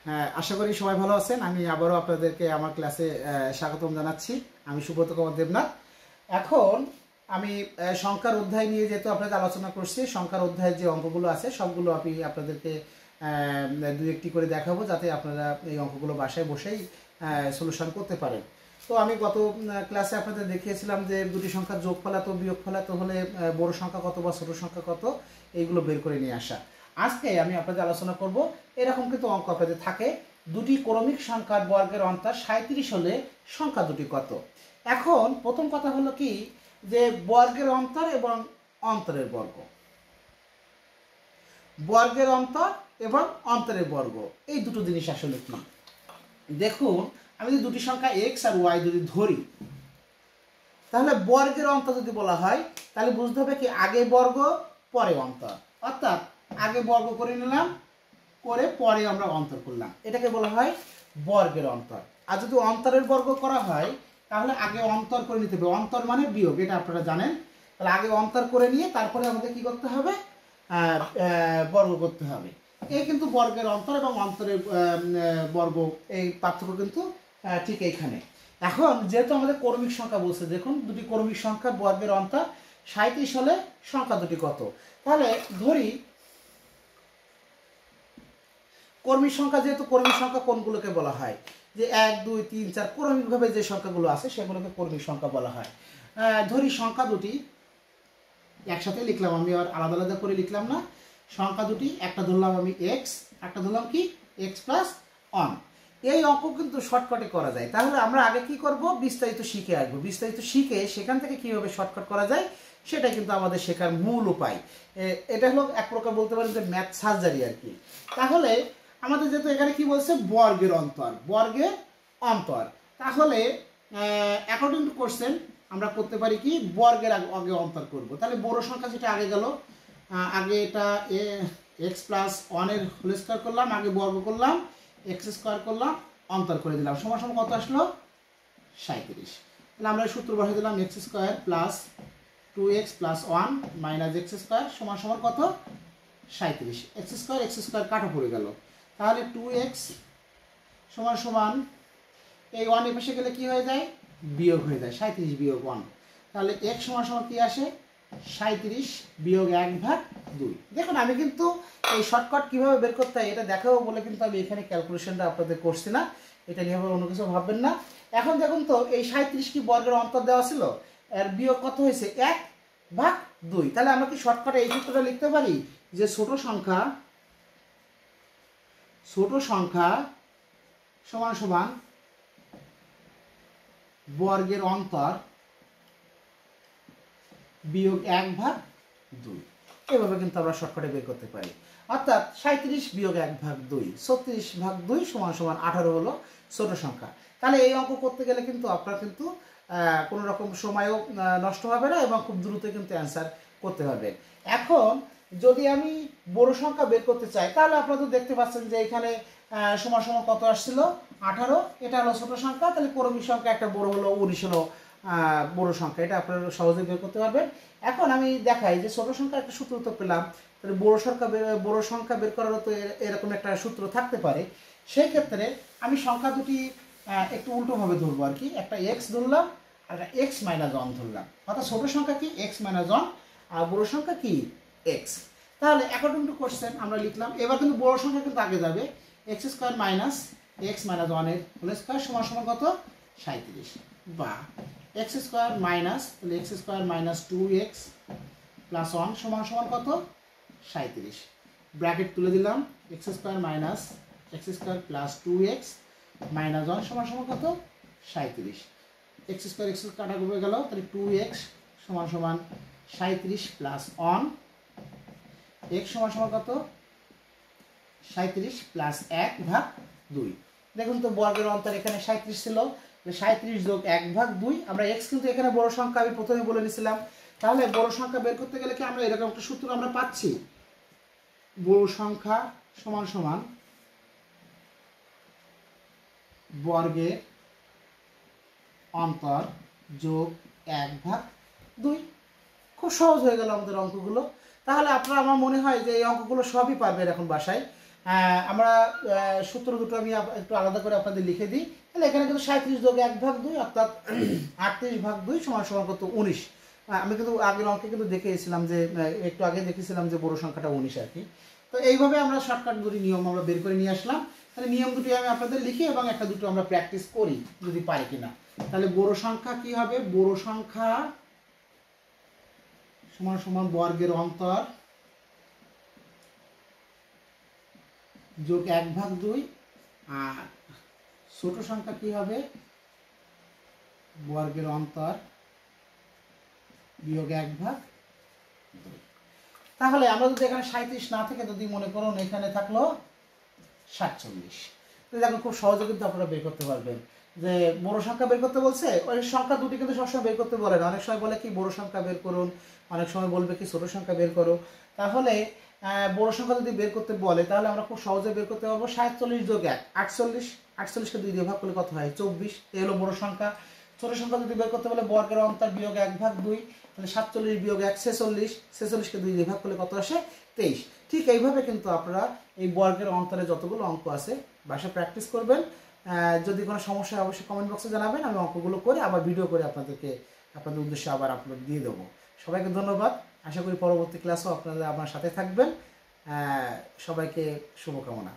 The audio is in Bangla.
হ্যাঁ, আশা করি সবাই ভালো আছেন। আমি আবারও আপনাদেরকে আমার ক্লাসে স্বাগতম জানাচ্ছি। আমি সুব্রত কুমার দেবনাথ। এখন আমি সংখ্যার অধ্যায় নিয়ে যেহেতু আপনাদের আলোচনা করছি, সংখ্যার অধ্যায়ের যে অঙ্কগুলো আছে সবগুলো আমি আপনাদেরকে দু একটি করে দেখাবো, যাতে আপনারা এই অঙ্কগুলো বাসায় বসেই সলিউশন করতে পারেন। তো আমি গত ক্লাসে আপনাদের দেখিয়েছিলাম যে দুটি সংখ্যার যোগফল এত বিয়োগফল এত হলে বড় সংখ্যা কত বা ছোট সংখ্যা কত, এইগুলো বের করে নিয়ে আসা। আজকে আমি আপনাদের আলোচনা করব এরকম কিন্তু অঙ্ক আপনাদের থাকে, দুটি ক্রমিক সংখ্যার বর্গের অন্তর 37 হলে সংখ্যা দুটি কত। এখন প্রথম কথা হলো কি, যে বর্গের অন্তর এবং অন্তরের বর্গ, বর্গের অন্তর এবং অন্তরের বর্গ এই দুটো জিনিস আসলে কি। দেখুন, আমি যদি দুটি সংখ্যা এক্স আর ওয়াই যদি ধরি, তাহলে বর্গের অন্তর যদি বলা হয় তাহলে বুঝতে হবে কি আগে বর্গ পরে অন্তর, অর্থাৎ আগে বর্গ করে নিলাম, করে পরে আমরা অন্তর করলাম, এটাকে বলা হয় বর্গের অন্তর। আর যদি অন্তরের বর্গ করা হয় তাহলে আগে অন্তর করে নিতে হবে, অন্তর মানে বিয়োগ, এটা আপনারা জানেন। তাহলে আগে অন্তর করে নিয়ে তারপরে আমাদের কি করতে হবে, বর্গ করতে হবে। এই কিন্তু বর্গের অন্তর এবং অন্তরের বর্গ এই পার্থক্য কিন্তু ঠিক এইখানে। এখন যেহেতু আমাদের ক্রমিক সংখ্যা বলছে, দেখুন দুটি ক্রমিক সংখ্যা বর্গের অন্তর 37 হলে সংখ্যা দুটি কত। তাহলে ধরি ক্রমিক সংখ্যা, যেহেতু ক্রমিক সংখ্যা কোনগুলোকে বলা হয়, যে 1 2 3 4 ক্রমিকভাবে যে সংখ্যাগুলো আছে সেগুলোকে ক্রমিক সংখ্যা বলা হয়। ধরি সংখ্যা দুটি একসাথে লিখলাম, আমি আর আলাদা আলাদা করে লিখলাম না। সংখ্যা দুটি, একটা ধরলাম আমি এক্স, একটা ধরলাম কি এক্স প্লাস 1। এই অঙ্ক কিন্তু শর্টকাটে করা যায়। তাহলে আমরা আগে কি করব, বিস্তারিত শিখে আসবো, বিস্তারিত শিখে সেখান থেকে কিভাবে শর্টকাট করা যায় সেটাই কিন্তু আমাদের শেখার মূল উপায়। এটা হলো এক প্রকার বলতে পারেন যে ম্যাথ সার্জারি আর কি। তাহলে আমাদের যেহেতু এখানে কি বলছে বর্গের অন্তর, বর্গের অন্তর, তাহলে অ্যাকর্ডিং টু কোশ্চেন আমরা করতে পারি কি বর্গের আগে অন্তর করব। তাহলে বড় সংখ্যা যেটা আগে গেল, আগে এটা এক্স প্লাস 1-এর হোল স্কোয়ার করলাম, আগে বর্গ করলাম, এক্স স্কোয়ার করলাম, অন্তর করে দিলাম, সমান সমান কত আসলো 37। তাহলে আমরা সূত্র বসাই দিলাম x square plus 2x plus 1 minus x square সমান সমান কত 37। এক্স স্কোয়ার কাটা পড়ে গেল, তাহলে 2x সমান সমান এই 1 এর পাশে গেলে কি হয়ে যায়, বিয়োগ হয়ে যায়, 37 বিয়োগ 1। তাহলে x সমান সমান কি আসে 37 বিয়োগ 1/2। দেখুন, আমি কিন্তু এই শর্টকাট কিভাবে বের করতে হয় এটা দেখাবো বলে কিন্তু আমি এখানে ক্যালকুলেশনটা আপনাদের করছি না, এটা নিয়ে অন্য কিছু ভাববেন না। এখন দেখুন তো, এই 37 কি বর্গের অন্তর দেওয়া ছিল, এর বিয়োগ কত হয়েছে 1/2। তাহলে আমরা কি শর্টকাটে এই সূত্রটা লিখতে পারি যে ছোট সংখ্যা সমান সমান বর্গের অন্তর বিয়োগ 1/2। এভাবে কিন্তু আমরা শর্টকাটে বের করতে পারি। অর্থাৎ 37 বিয়োগ 1/2, 36/2 সমান সমান 18 হলো ছোট সংখ্যা। তাহলে এই অঙ্ক করতে গেলে কিন্তু আপনার কিন্তু কোনো রকম সময়ও নষ্ট হবে না এবং খুব দ্রুত কিন্তু অ্যান্সার করতে পারবেন। এখন যদি আমি বড় সংখ্যা বের করতে চাই, তাহলে আপনারা তো দেখতে পাচ্ছেন যে এখানে সমান সমান কত আসছিল 18, এটা হলো ছোট সংখ্যা। তাহলে ক্রমিক সংখ্যা একটা বড় হলো 19 হলো বড় সংখ্যা, এটা আপনারা সহজে বের করতে পারবেন। এখন আমি দেখাই যে ছোট সংখ্যা একটা সূত্র তো পেলাম, তাহলে বড় সংখ্যা বের করারও তো এরকম একটা সূত্র থাকতে পারে। সেই ক্ষেত্রে আমি সংখ্যা দুটি একটু উল্টোভাবে ধরবো আর কি, একটা এক্স ধরলাম আর একটা এক্স মাইনাস 1 ধরলাম। অর্থাৎ ছোট সংখ্যা কি এক্স মাইনাস 1 আর বড় সংখ্যা কি এক্স। তাহলে অ্যাকর্ডিং টু কোশ্চেন আমরা লিখলাম, এবার কিন্তু বড় সংখ্যা কিন্তু আগে যাবে, x square minus x minus 1-এর হোল স্কোয়ার সমান সমান কত 37, বা এক্স স্কোয়ার মাইনাস, তাহলে x square minus 2x plus 1 সমান সমান কত 37। ব্র্যাকেট তুলে দিলাম, x square minus x square plus 2x minus 1 সমান সমান কত 37। এক্স স্কোয়ার কাটা করে গেল, তাহলে 2x সমান সমান 37 প্লাস 1, x সমান সমান কত 37 প্লাস 1/2। দেখুন তো বর্গের অন্তর এখানে 37 ছিল, 37 যোগ 1/2। আমরা x কিন্তু এখানে বড় সংখ্যা আমি প্রথমে বলে নিয়েছিলাম। তাহলে বড় সংখ্যা বের করতে গেলে কি আমরা এরকম একটা সূত্র আমরা পাচ্ছি, বড় সংখ্যা সমান সমান বর্গের অন্তর যোগ 1/2। খুব সহজ হয়ে গেল আমাদের অঙ্কগুলো। তাহলে আপনারা, আমার মনে হয় যে এই অঙ্কগুলো সবই পারবেন এখন বাসায়। আমরা সূত্র দুটো আমি একটু আলাদা করে আপনাদের লিখে দিই। তাহলে এখানে কিন্তু 37 যোগ 1/2 অর্থাৎ 38/2 সমান সমান কত 19। আমি কিন্তু আগের অঙ্কে কিন্তু দেখেছিলাম যে একটু আগে দেখেছিলাম যে বড় সংখ্যাটা 19 আর কি। তো এইভাবে আমরা শর্টকাট দুটি নিয়ম আমরা বের করে নিয়ে আসলাম। তাহলে নিয়ম দুটি আমি আপনাদের লিখি এবং একটা দুটো আমরা প্র্যাকটিস করি যদি পারি কিনা। তাহলে বড় সংখ্যা কি হবে? বড় সংখ্যা সমান সমান বর্গের অন্তর যোগ 1/2 আর ছোট সংখ্যা কি হবে? বর্গের অন্তর বিয়োগ 1/2। তাহলে আমরা যদি এখানে 37 না থেকে যদি মনে করুন এখানে থাকলো 47, দেখুন খুব সহজে কিন্তু আপনারা বের করতে পারবেন যে বড় সংখ্যা বের করতে বলছে। ওই সংখ্যা দুটি কিন্তু সবসময় বের করতে বলে না, অনেক সময় বলে কি বড় সংখ্যা বের করুন, অনেক সময় বলবে কি ছোট সংখ্যা বের করো। তাহলে বড় সংখ্যা যদি বের করতে বলে তাহলে আমরা খুব সহজে বের করতে পারবো 47 যোগ 1 48, 48কে 2 দিয়ে ভাগ করলে কত হয়? 24। এই হলো বড় সংখ্যা। ছোট সংখ্যা যদি বের করতে বলে বর্গের অন্তর বিয়োগ 1/2, তাহলে 47 বিয়োগ 1 46, 46কে 2 দিয়ে ভাগ করলে কত আসে? 23। ঠিক এইভাবে কিন্তু আপনারা এই বর্গের অন্তরে যতগুলো অঙ্ক আছে বাসায় প্র্যাকটিস করবেন। যদি কোনো সমস্যা হয় অবশ্যই কমেন্ট বক্সে জানাবেন, আমি অঙ্কগুলো করে আবার ভিডিও করে আপনাদের উদ্দেশ্যে আবার আপলোড দিয়ে দেবো। সবাইকে ধন্যবাদ। আশা করি পরবর্তী ক্লাসও আপনারা আমার সাথে থাকবেন। সবাইকে শুভকামনা।